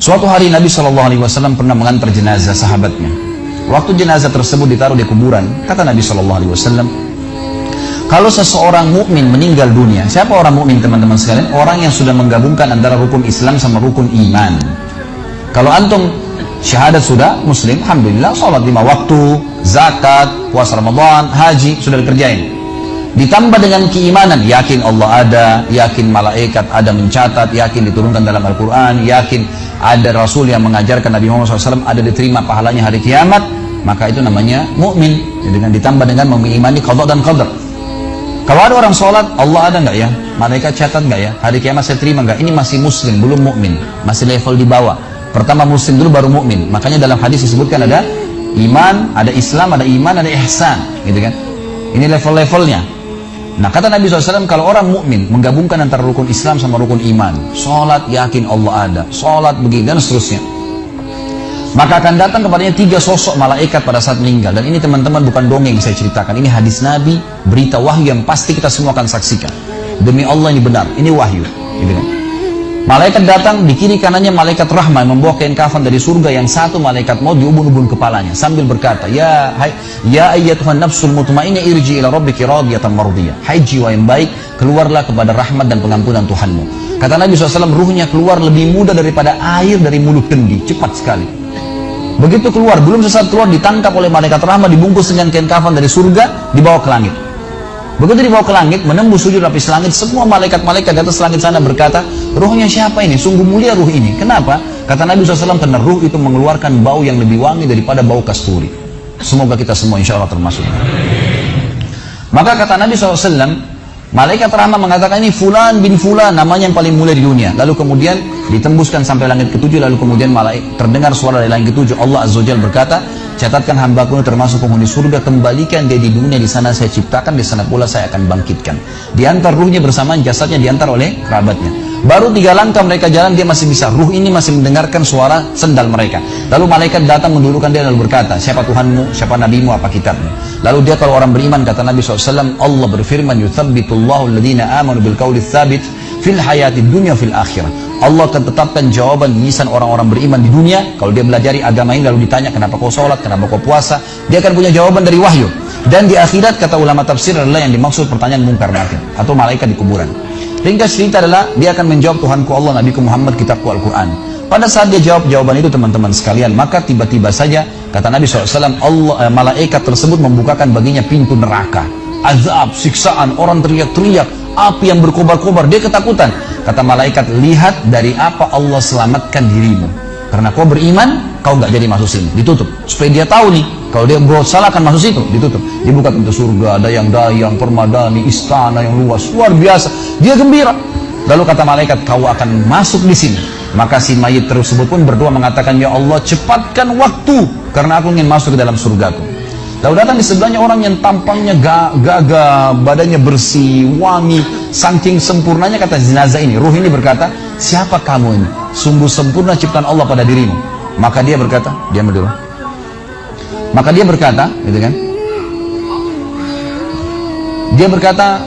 Suatu hari Nabi SAW pernah mengantar jenazah sahabatnya. Waktu jenazah tersebut ditaruh di kuburan, kata Nabi SAW, kalau seseorang mukmin meninggal dunia, siapa orang mukmin teman-teman sekalian? Orang yang sudah menggabungkan antara rukun Islam sama rukun iman. Kalau antum syahadat sudah, muslim, alhamdulillah, sholat 5 waktu, zakat, puasa Ramadan, haji, sudah dikerjain. Ditambah dengan keimanan, yakin Allah ada, yakin malaikat ada mencatat, yakin diturunkan dalam Al-Quran, yakin ada Rasul yang mengajarkan Nabi Muhammad SAW ada diterima pahalanya hari kiamat, maka itu namanya mukmin. Dengan ditambah dengan mengimani qada dan qadar. Kalau ada orang sholat, Allah ada nggak ya? Malaikat catat nggak ya? Hari kiamat saya terima nggak? Ini masih muslim, belum mukmin, masih level di bawah. Pertama muslim dulu baru mukmin. Makanya dalam hadis disebutkan ada iman, ada Islam, ada iman, ada ihsan, gitu kan? Ini level-levelnya. Nah, kata Nabi SAW, kalau orang mukmin menggabungkan antara rukun Islam sama rukun iman, sholat yakin Allah ada, sholat begini dan seterusnya, maka akan datang kepadanya 3 sosok malaikat pada saat meninggal. Dan ini teman-teman bukan dongeng saya ceritakan, ini hadis Nabi, berita wahyu yang pasti kita semua akan saksikan. Demi Allah ini benar, ini wahyu, gitu kan? Malaikat datang, di kiri kanannya malaikat rahmah membawa kain kafan dari surga, yang satu malaikat maut di ubun-ubun kepalanya sambil berkata, ya ayyatuhan nafsul mutmainnah irji ila rabbiki radiyatan mardiyah. Hai jiwa yang baik, keluarlah kepada rahmat dan pengampunan Tuhanmu. Kata Nabi SAW, ruhnya keluar lebih mudah daripada air dari mulut kendi, cepat sekali. Begitu keluar, belum sesaat keluar ditangkap oleh malaikat rahmat, dibungkus dengan kain kafan dari surga, dibawa ke langit. Begitu dibawa ke langit, menembus 7 lapis langit, semua malaikat-malaikat di atas langit sana berkata, ruhnya siapa ini? Sungguh mulia ruh ini. Kenapa? Kata Nabi SAW, karena ruh itu mengeluarkan bau yang lebih wangi daripada bau kasturi. Semoga kita semua insya Allah termasuk. Maka kata Nabi SAW, malaikat rahmat mengatakan, ini fulan bin fulan, namanya yang paling mulia di dunia. Lalu kemudian ditembuskan sampai langit ke-7, lalu kemudian terdengar suara dari langit ke-7. Allah Azza wa Jalla berkata, catatkan hambaku termasuk penghuni surga, kembalikan dia di dunia, di sana saya ciptakan, di sana pula saya akan bangkitkan. Diantar ruhnya bersamaan jasadnya, diantar oleh kerabatnya. Baru 3 langkah mereka jalan, dia masih bisa, ruh ini masih mendengarkan suara sendal mereka. Lalu malaikat datang mendudukkan dia lalu berkata, siapa Tuhanmu, siapa nabimu, apa kitabmu? Lalu dia kalau orang beriman, kata Nabi SAW, Allah berfirman, yuthabbitullahu alladhina amanu bil qawli tsabit fil hayati dunya fil akhirah. Allah akan tetapkan jawaban lisan orang-orang beriman di dunia. Kalau dia belajari agama ini lalu ditanya kenapa kau sholat, kenapa kau puasa, dia akan punya jawaban dari wahyu. Dan di akhirat, kata ulama tafsir, adalah yang dimaksud pertanyaan mungkar nakir atau malaikat di kuburan. Ringkas cerita adalah dia akan menjawab, Tuhanku Allah, Nabiku Muhammad, kitabku Al-Quran. Pada saat dia jawab jawaban itu teman-teman sekalian, maka tiba-tiba saja kata Nabi SAW, malaikat tersebut membukakan baginya pintu neraka, azab, siksaan, orang teriak-teriak, api yang berkobar-kobar, dia ketakutan. Kata malaikat, lihat dari apa Allah selamatkan dirimu. Karena kau beriman, kau nggak jadi masuk sini, ditutup. Supaya dia tahu nih, kalau dia berbuat salah akan masuk situ, ditutup. Dibuka pintu surga, ada yang dayang, permadani, istana yang luas, luar biasa. Dia gembira. Lalu kata malaikat, kau akan masuk di sini. Maka si mayit tersebut pun berdoa mengatakan, ya Allah cepatkan waktu, karena aku ingin masuk ke dalam surgaku. Lalu datang di sebelahnya orang yang tampangnya gagah, badannya bersih, wangi, saking sempurnanya kata jenazah ini. Ruh ini berkata, siapa kamu ini? Sungguh sempurna ciptaan Allah pada dirimu. Maka dia berkata, diam dulu. Maka dia berkata, gitu kan? Dia berkata,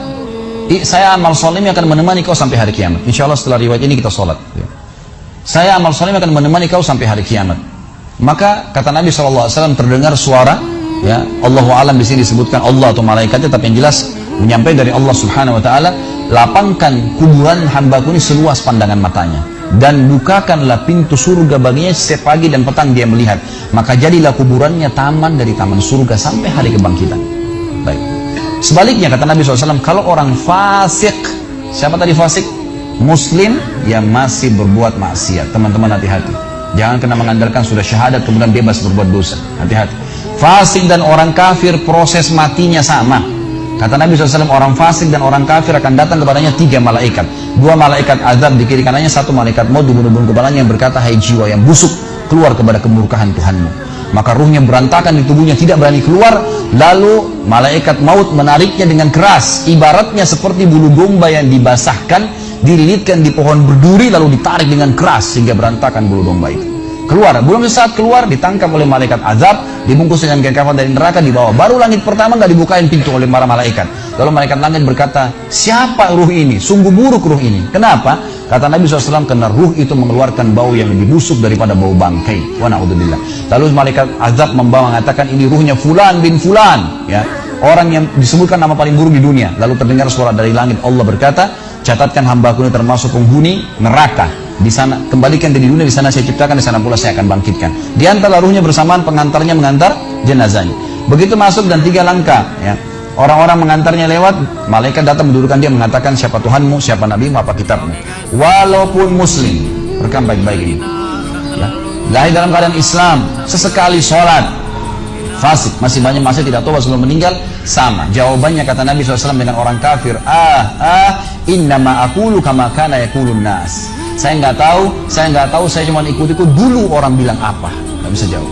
saya amal soleh akan menemani kau sampai hari kiamat. Insya Allah setelah riwayat ini kita sholat. Saya amal soleh akan menemani kau sampai hari kiamat. Maka kata Nabi SAW terdengar suara, ya Allahu alam di sini disebutkan Allah atau malaikatnya, tapi yang jelas menyampaikan dari Allah Subhanahu Wa Taala, lapangkan kuburan hambaku ini seluas pandangan matanya, dan bukakanlah pintu surga baginya setiap pagi dan petang dia melihat, maka jadilah kuburannya taman dari taman surga sampai hari kebangkitan. Baik. Sebaliknya kata Nabi SAW, kalau orang fasik, siapa tadi fasik? Muslim yang masih berbuat maksiat. Teman-teman hati-hati, jangan kena mengandalkan sudah syahadat kemudian bebas berbuat dosa. Hati-hati. Fasik dan orang kafir proses matinya sama. Kata Nabi SAW, orang fasik dan orang kafir akan datang kepadanya 3 malaikat. 2 malaikat azab di kiri kanannya, 1 malaikat maut di bunuh-bunuh kepalanya yang berkata, hai jiwa yang busuk, keluar kepada kemurkaan Tuhanmu. Maka ruhnya berantakan di tubuhnya, tidak berani keluar. Lalu malaikat maut menariknya dengan keras, ibaratnya seperti bulu domba yang dibasahkan, dililitkan di pohon berduri lalu ditarik dengan keras sehingga berantakan bulu domba itu. Keluar, belum sesaat keluar ditangkap oleh malaikat azab, dibungkus dengan kain kafan dari neraka, dibawa. Baru langit pertama nggak dibukain pintu oleh para malaikat. Lalu malaikat langit berkata, siapa ruh ini? Sungguh buruk ruh ini. Kenapa? Kata Nabi SAW, karena ruh itu mengeluarkan bau yang lebih busuk daripada bau bangkai. Wa na'udzubillah. Lalu malaikat azab membawa mengatakan, ini ruhnya Fulan bin Fulan, ya, orang yang disebutkan nama paling buruk di dunia. Lalu terdengar suara dari langit, Allah berkata, catatkan hambaku ini termasuk penghuni neraka. Di sana, kembalikan dia di dunia, di sana saya ciptakan, di sana pula saya akan bangkitkan. Di antara ruhnya bersamaan pengantarnya mengantar jenazahnya. Begitu masuk dan 3 langkah, ya, orang-orang mengantarnya lewat, malaikat datang mendudukkan dia, mengatakan siapa Tuhanmu, siapa Nabimu, apa kitabmu. Walaupun muslim, rekam baik-baik ini, ya, lahir dalam keadaan Islam, sesekali sholat, fasik, masih banyak masih tidak tobat sebelum meninggal, sama. Jawabannya kata Nabi SAW dengan orang kafir, innama aqulu kama kana yaqulun nas. Saya nggak tahu, saya cuma ikut-ikut dulu orang bilang apa, nggak bisa jawab.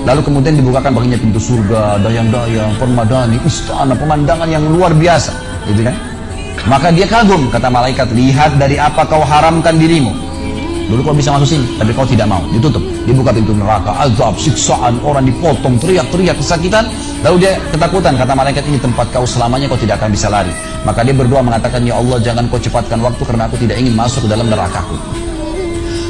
Lalu kemudian dibukakan baginya pintu surga, dayang-dayang, permadani, istana, pemandangan yang luar biasa, gitu kan? Maka dia kagum, kata malaikat, lihat dari apa kau haramkan dirimu. Dulu kau bisa masuk sini, tapi kau tidak mau, ditutup. Dibuka pintu neraka, azab, siksaan, orang dipotong, teriak-teriak, kesakitan. Lalu dia ketakutan, kata malaikat, ini tempat kau selamanya, kau tidak akan bisa lari. Maka dia berdoa mengatakan, ya Allah, jangan kau cepatkan waktu karena aku tidak ingin masuk ke dalam nerakaku.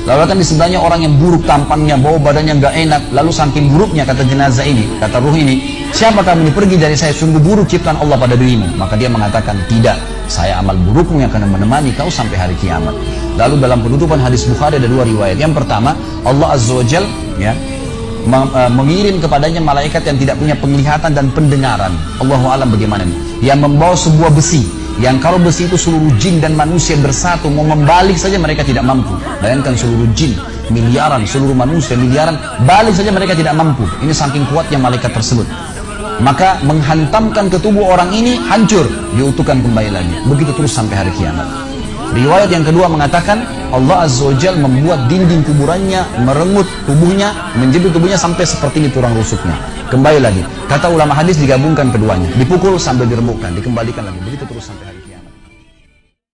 Lalu akan di sebelahnya orang yang buruk tampangnya, bau badannya nggak enak. Lalu saking buruknya, kata jenazah ini, kata ruh ini, siapa kamu ini, pergi dari saya, sungguh buruk ciptaan Allah pada dirimu. Maka dia mengatakan, tidak, saya amal burukmu yang akan menemani kau sampai hari kiamat. Lalu dalam penutupan hadis Bukhari ada 2 riwayat. Yang pertama, Allah Azza wa Jal, ya, mengirim kepadanya malaikat yang tidak punya penglihatan dan pendengaran. Allahu alam bagaimana ini, yang membawa sebuah besi, yang kalau besi itu seluruh jin dan manusia bersatu mau membalik saja mereka tidak mampu. Bayangkan seluruh jin miliaran, seluruh manusia miliaran, balik saja mereka tidak mampu. Ini saking kuatnya malaikat tersebut. Maka menghantamkan ke tubuh orang ini, hancur, diutuhkan kembali lagi. Begitu terus sampai hari kiamat. Riwayat yang kedua mengatakan, Allah Azza wa Jal membuat dinding kuburannya merengut tubuhnya, menjepit tubuhnya sampai seperti ini tulang rusuknya. Kembali lagi, kata ulama hadis digabungkan keduanya, dipukul sambil diremukkan, dikembalikan lagi, begitu terus sampai hari kiamat.